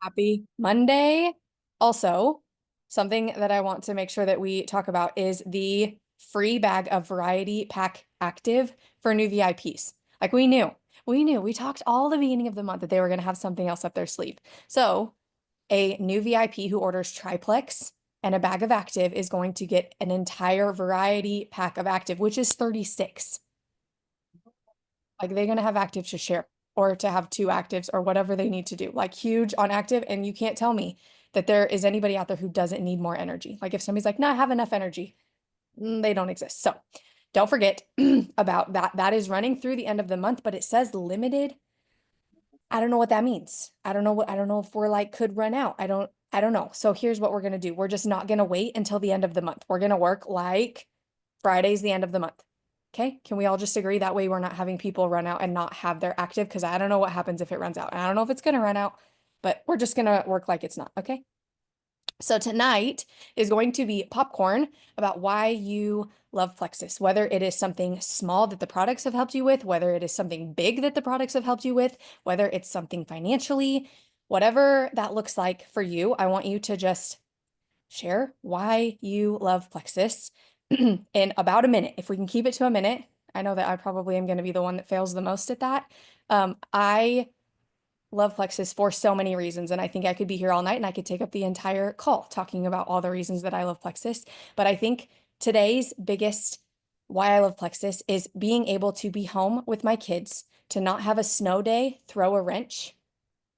Happy Monday. Also, something that I want to make sure that we talk about is the free bag of Variety Pack Active for new VIPs. Like we talked all the beginning of the month that they were going to have something else up their sleeve. So, a new VIP who orders triplex and a bag of active is going to get an entire Variety Pack of active, which is 36. Like they're going to have active to share or to have two actives or whatever they need to do, like huge on active. And you can't tell me that there is anybody out there who doesn't need more energy. Like if somebody's like, no, I have enough energy, they don't exist. So don't forget about that. That is running through the end of the month, but it says limited. I don't know what that means. I don't know if we're like could run out. I don't know. So here's what we're going to do. We're just not going to wait until the end of the month. We're going to work like Friday's the end of the month. Okay, can we all just agree that way we're not having people run out and not have their active? Because I don't know what happens if it runs out. I don't know if it's going to run out, but we're just going to work like it's not. Okay. So tonight is going to be popcorn about why you love Plexus, whether it is something small that the products have helped you with, whether it is something big that the products have helped you with, whether it's something financially, whatever that looks like for you. I want you to just share why you love Plexus in about a minute. If we can keep it to a minute, I know that I probably am going to be the one that fails the most at that. I love Plexus for so many reasons, and I think I could be here all night and I could take up the entire call talking about all the reasons that I love Plexus. But I think today's biggest why I love Plexus is being able to be home with my kids, to not have a snow day throw a wrench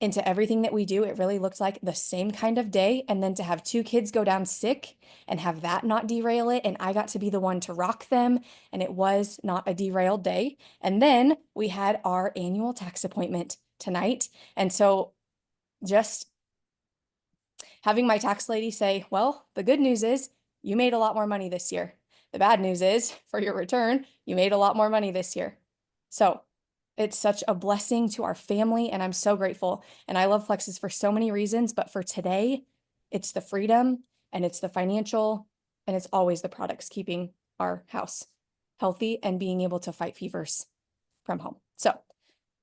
into everything that we do. It really looked like the same kind of day. And then to have two kids go down sick and have that not derail it. And I got to be the one to rock them. And it was not a derailed day. And then we had our annual tax appointment tonight. And so just having my tax lady say, well, the good news is you made a lot more money this year. The bad news is for your return, you made a lot more money this year. So it's such a blessing to our family, and I'm so grateful. And I love Plexus for so many reasons, but for today, it's the freedom and it's the financial and it's always the products keeping our house healthy and being able to fight fevers from home. So,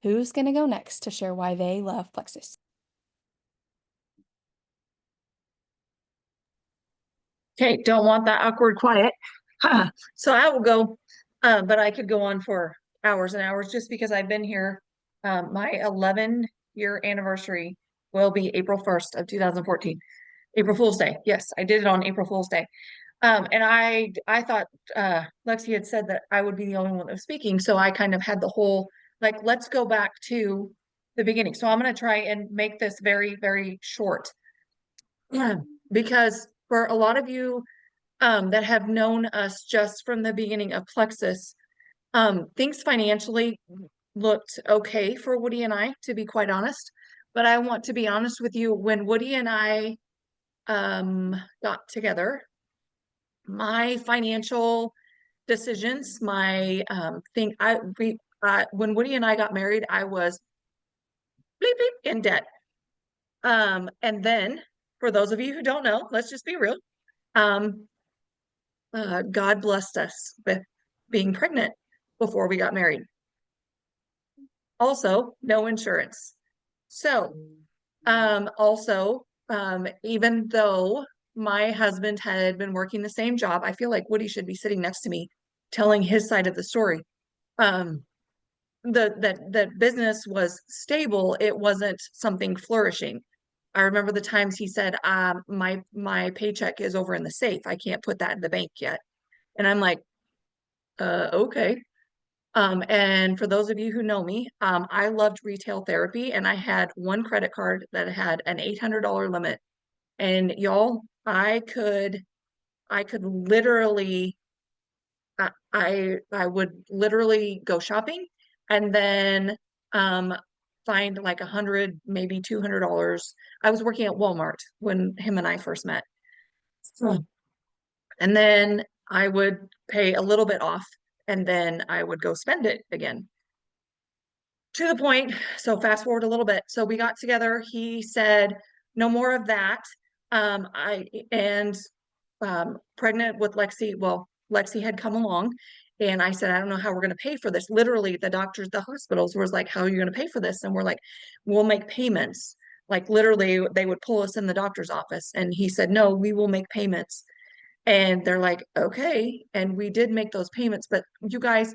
who's going to go next to share why they love Plexus? Okay, don't want that awkward quiet. So I will go, but I could go on for hours and hours just because I've been here. My 11-year anniversary will be April 1st of 2014. April Fool's Day. Yes, I did it on April Fool's Day. And I thought Lexi had said that I would be the only one that was speaking, so I kind of had the whole like let's go back to the beginning. So I'm going to try and make this very, very short. Yeah, because for a lot of you that have known us just from the beginning of Plexus, things financially looked okay for Woody and I, to be quite honest. But I want to be honest with you, when Woody and I got together, my financial decisions, my thing, when Woody and I got married, I was bleep bleep in debt. And then for those of you who don't know, let's just be real. Um, God blessed us with being pregnant before we got married. Also, no insurance. So, even though my husband had been working the same job, I feel like Woody should be sitting next to me telling his side of the story. Um, that business was stable, it wasn't something flourishing. I remember the times he said, my paycheck is over in the safe. I can't put that in the bank yet. And I'm like, okay. And for those of you who know me, I loved retail therapy and I had one credit card that had an $800 limit. And y'all, I could literally, I would literally go shopping and then, find like 100, maybe $200. I was working at Walmart when him and I first met. So, and then I would pay a little bit off and then I would go spend it again. To the point, so fast forward a little bit. So we got together. He said, no more of that. I and pregnant with Lexi. Well, Lexi had come along, and I said, I don't know how we're going to pay for this. Literally, the doctors, the hospitals was like, how are you going to pay for this? And we're like, we'll make payments. Like literally, they would pull us in the doctor's office, and he said, "No, we will make payments." And they're like, "Okay." And we did make those payments, but you guys,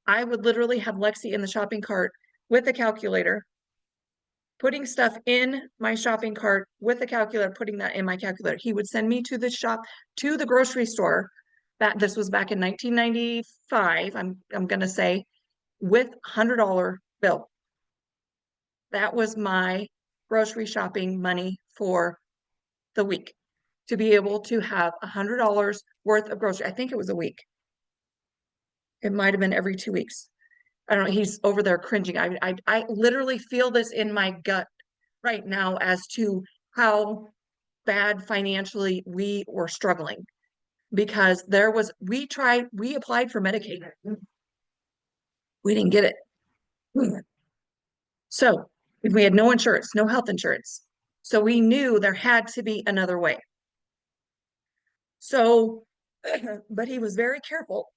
I would literally have Lexi in the shopping cart with a calculator, putting stuff in my shopping cart with a calculator, putting that in my calculator. He would send me to the shop, to the grocery store. That this was back in 1995, I'm gonna say, with $100 bill. That was my grocery shopping money for the week, to be able to have $100 worth of grocery. I think it was a week. It might have been every 2 weeks. I don't know. He's over there cringing. I literally feel this in my gut right now as to how bad financially we were struggling, because we applied for Medicaid. We didn't get it. So we had no insurance, no health insurance. So we knew there had to be another way. So, but he was very careful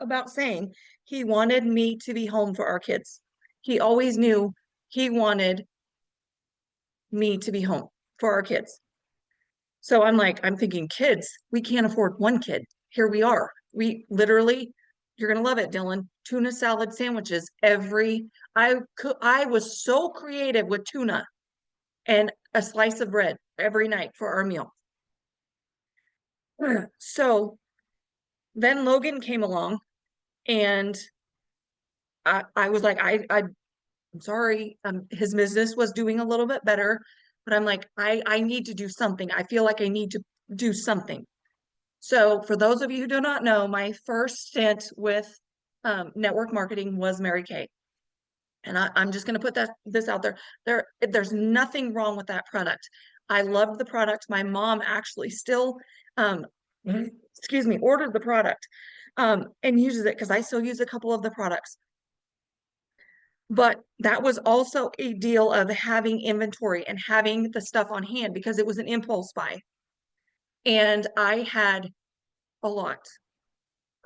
about saying he wanted me to be home for our kids. He always knew he wanted me to be home for our kids. So I'm thinking, kids, we can't afford one kid. Here we are. We literally, you're gonna love it, Dylan. Tuna salad sandwiches I was so creative with tuna and a slice of bread every night for our meal. So then Logan came along, and I was like, I'm sorry. His business was doing a little bit better, but I'm like, I need to do something. I feel like I need to do something. So for those of you who do not know, my first stint with network marketing was Mary Kay. And I'm just going to put this out there. There's nothing wrong with that product. I loved the product. My mom actually still, um, excuse me, ordered the product and uses it because I still use a couple of the products. But that was also a deal of having inventory and having the stuff on hand because it was an impulse buy. And I had a lot.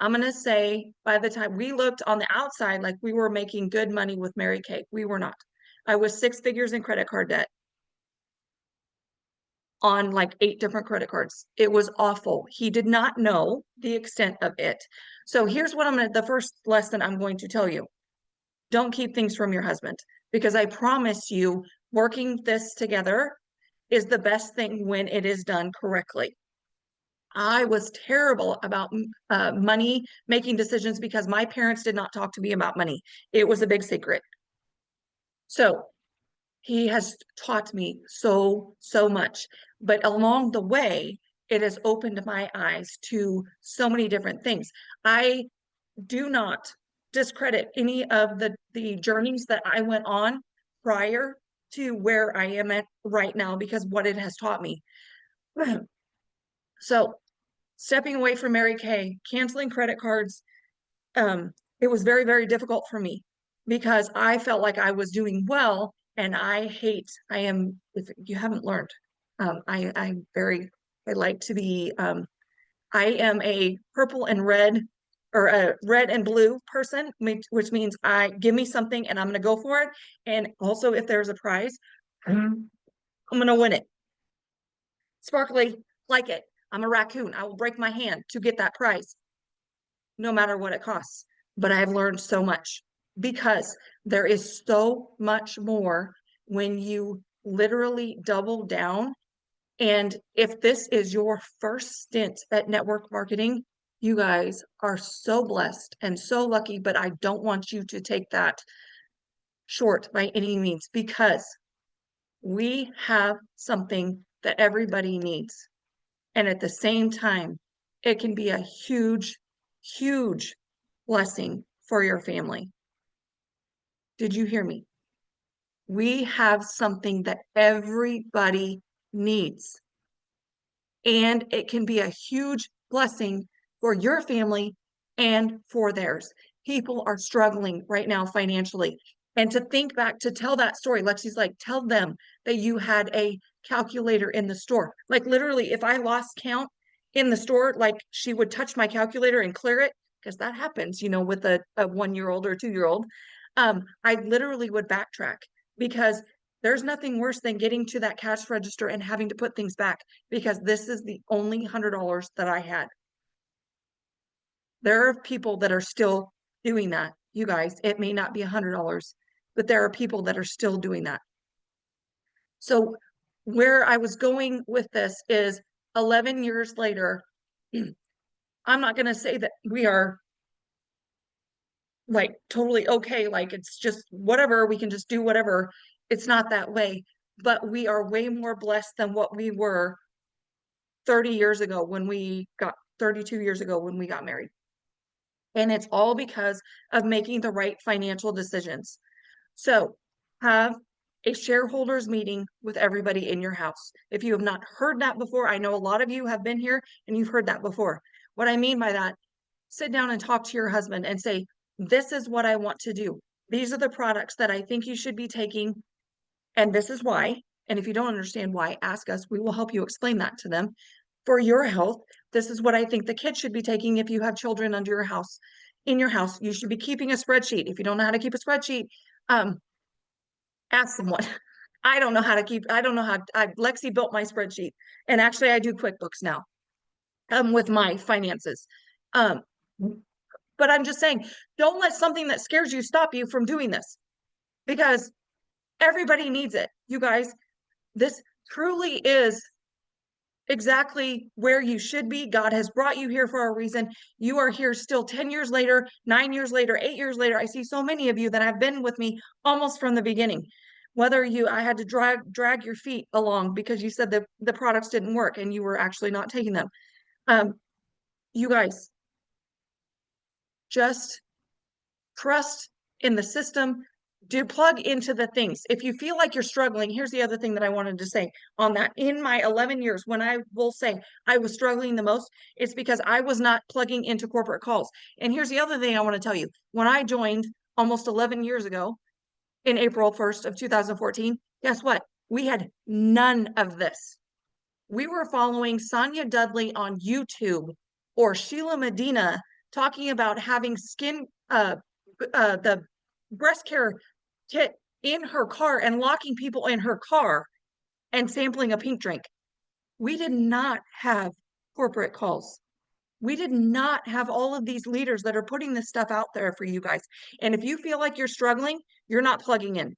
I'm going to say by the time we looked on the outside, like we were making good money with Mary Kay, we were not. I was 6 figures in credit card debt on like 8 different credit cards. It was awful. He did not know the extent of it. So here's what the first lesson I'm going to tell you. Don't keep things from your husband, because I promise you, working this together is the best thing when it is done correctly. I was terrible about money making decisions because my parents did not talk to me about money. It was a big secret. So he has taught me so, so much. But along the way, it has opened my eyes to so many different things. I do not discredit any of the journeys that I went on prior to where I am at right now, because what it has taught me. So stepping away from Mary Kay, canceling credit cards, it was very, very difficult for me because I felt like I was doing well, and if you haven't learned, I like to be, I am a purple and red, or a red and blue person, which means give me something and I'm going to go for it. And also, if there's a prize, I'm going to win it. Sparkly, like it. I'm a raccoon. I will break my hand to get that prize, no matter what it costs. But I have learned so much, because there is so much more when you literally double down. And if this is your first stint at network marketing, you guys are so blessed and so lucky, but I don't want you to take that short by any means, because we have something that everybody needs. And at the same time, it can be a huge, huge blessing for your family. Did you hear me? We have something that everybody needs. And it can be a huge blessing for your family and for theirs. People are struggling right now financially. And to think back, to tell that story, Lexi's like, tell them that you had a calculator in the store. Like literally, if I lost count in the store, like she would touch my calculator and clear it, because that happens, with a 1-year-old or 2-year-old. I literally would backtrack, because There's nothing worse than getting to that cash register and having to put things back because this is the only $100 that I had. There are people that are still doing that. You guys, it may not be $100, but there are people that are still doing that. So where I was going with this is 11 years later, I'm not going to say that we are like totally okay, like it's just whatever, we can just do whatever. It's not that way, but we are way more blessed than what we were 30 years ago when we got 32 years ago when we got married. And it's all because of making the right financial decisions. So have a shareholders meeting with everybody in your house. If you have not heard that before, I know a lot of you have been here and you've heard that before. What I mean by that, sit down and talk to your husband and say, this is what I want to do. These are the products that I think you should be taking, and this is why. And if you don't understand why, ask us. We will help you explain that to them. For your health, this is what I think the kids should be taking if you have children under your house. In your house, you should be keeping a spreadsheet. If you don't know how to keep a spreadsheet, ask someone. I don't know how to keep, I don't know how, Lexi built my spreadsheet. And actually I do QuickBooks now, with my finances. But I'm just saying, don't let something that scares you stop you from doing this because everybody needs it. You guys, this truly is exactly where you should be. God has brought you here for a reason. You are here still 10 years later, 9 years later, 8 years later. I see so many of you that have been with me almost from the beginning. Whether I had to drag your feet along because you said that the products didn't work and you were actually not taking them. You guys, just trust in the system. Do plug into the things. If you feel like you're struggling, here's the other thing that I wanted to say on that. In my 11 years, when I will say I was struggling the most, it's because I was not plugging into corporate calls. And here's the other thing I want to tell you. When I joined almost 11 years ago, in April 1st of 2014, guess what? We had none of this. We were following Sonia Dudley on YouTube or Sheila Medina talking about having the breast care kit in her car and locking people in her car and sampling a pink drink. We did not have corporate calls. We did not have all of these leaders that are putting this stuff out there for you guys. And if you feel like you're struggling, you're not plugging in.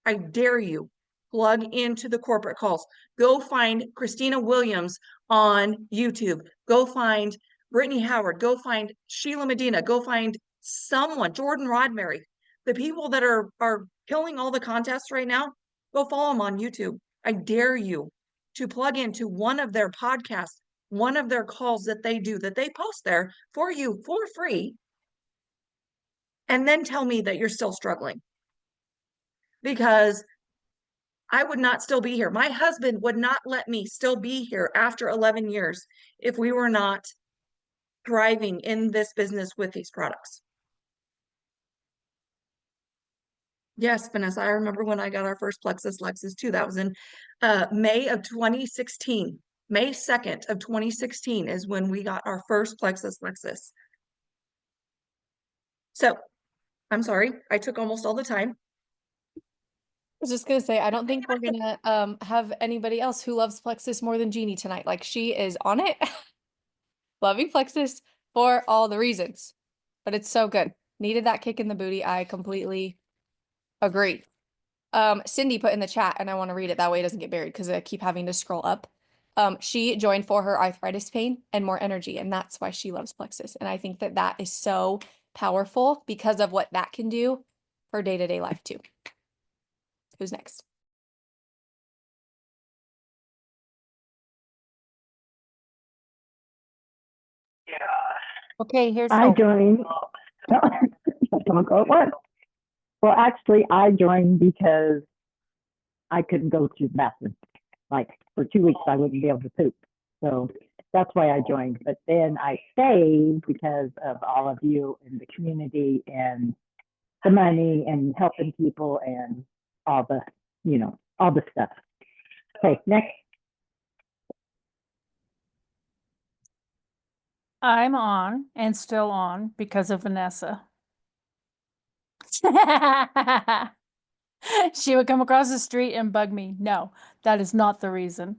I dare you, plug into the corporate calls. Go find Christina Williams on YouTube. Go find Brittany Howard. Go find Sheila Medina. Go find someone, Jordan Rodmary. The people that are killing all the contests right now, go follow them on YouTube. I dare you to plug into one of their podcasts, one of their calls that they do, that they post there for you for free, and then tell me that you're still struggling. Because I would not still be here. My husband would not let me still be here after 11 years if we were not thriving in this business with these products. Yes, Vanessa, I remember when I got our first Plexus Lexus too. That was in May of 2016. May 2nd of 2016 is when we got our first Plexus Lexus. So, I'm sorry, I took almost all the time. Was just gonna say, I don't think we're gonna have anybody else who loves Plexus more than Jeannie tonight. Like she is on it, loving Plexus for all the reasons. But it's so good. Needed that kick in the booty. I completely agree. Cindy put in the chat, and I want to read it that way it doesn't get buried because I keep having to scroll up. She joined for her arthritis pain and more energy, and that's why she loves Plexus. And I think that that is so powerful because of what that can do for day-to-day life too. Who's next? Okay, here's I Hope. joined. Don't go at once. Well, actually, I joined because I couldn't go to the bathroom. Like for 2 weeks, I wouldn't be able to poop. So that's why I joined. But then I stayed because of all of you in the community and the money and helping people and all the, all the stuff. Okay, next. I'm on and still on because of Vanessa. She would come across the street and bug me. No, that is not the reason.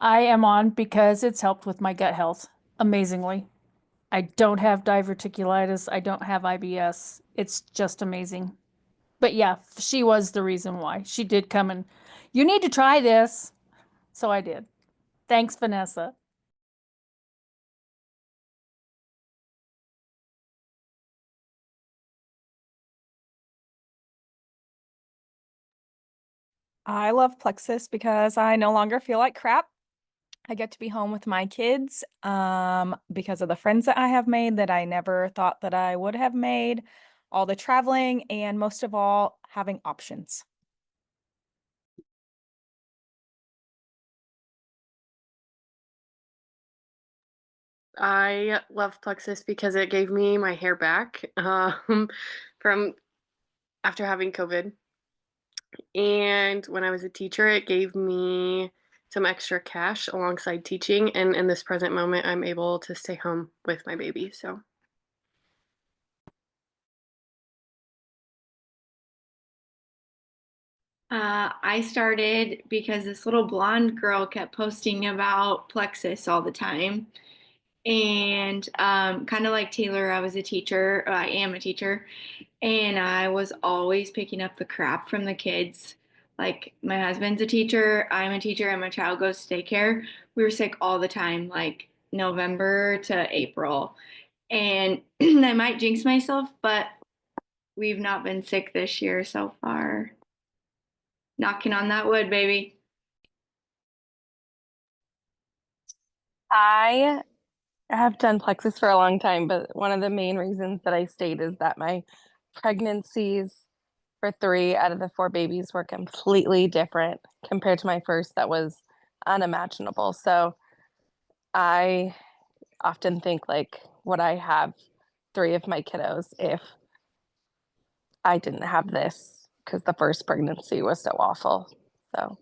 I am on because it's helped with my gut health amazingly. I don't have diverticulitis. I don't have IBS. It's just amazing. But yeah, she was the reason why. She did come and, you need to try this. So I did. Thanks, Vanessa. I love Plexus because I no longer feel like crap. I get to be home with my kids because of the friends that I have made that I never thought that I would have made, all the traveling, and most of all, having options. I love Plexus because it gave me my hair back from after having COVID. And when I was a teacher, it gave me some extra cash alongside teaching. And in this present moment, I'm able to stay home with my baby. So I started because this little blonde girl kept posting about Plexus all the time. And kind of like Taylor, I was a teacher, or I am a teacher, and I was always picking up the crap from the kids. Like, my husband's a teacher, I'm a teacher, and my child goes to daycare. We were sick all the time, like November to April. And I might jinx myself, but we've not been sick this year so far. Knocking on that wood, baby. I have done Plexus for a long time, but one of the main reasons that I stayed is that my pregnancies for 3 out of the 4 babies were completely different compared to my first that was unimaginable. So I often think like, would I have 3 of my kiddos if I didn't have this? Because the first pregnancy was so awful. So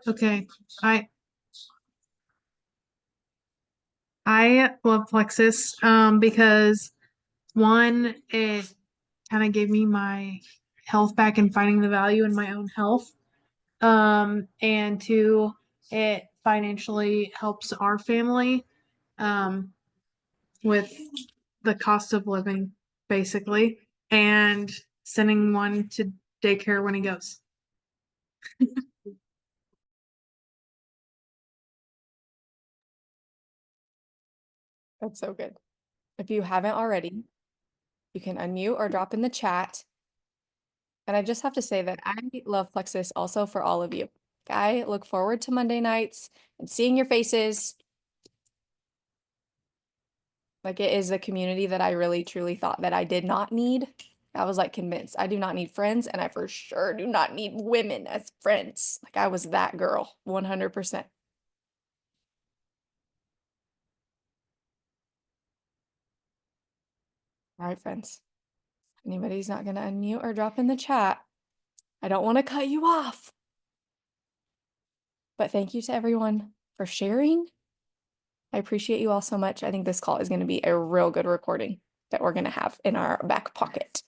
Okay, I I love Plexus because one, it kind of gave me my health back and finding the value in my own health. And two, it financially helps our family with the cost of living, basically, and sending one to daycare when he goes. That's so good. If you haven't already, you can unmute or drop in the chat. And I just have to say that I love Plexus also for all of you. I look forward to Monday nights and seeing your faces. Like, it is a community that I really truly thought that I did not need. I was like convinced I do not need friends, and I for sure do not need women as friends. Like, I was that girl, 100%. All right, friends. Anybody's not going to unmute or drop in the chat. I don't want to cut you off. But thank you to everyone for sharing. I appreciate you all so much. I think this call is going to be a real good recording that we're going to have in our back pocket.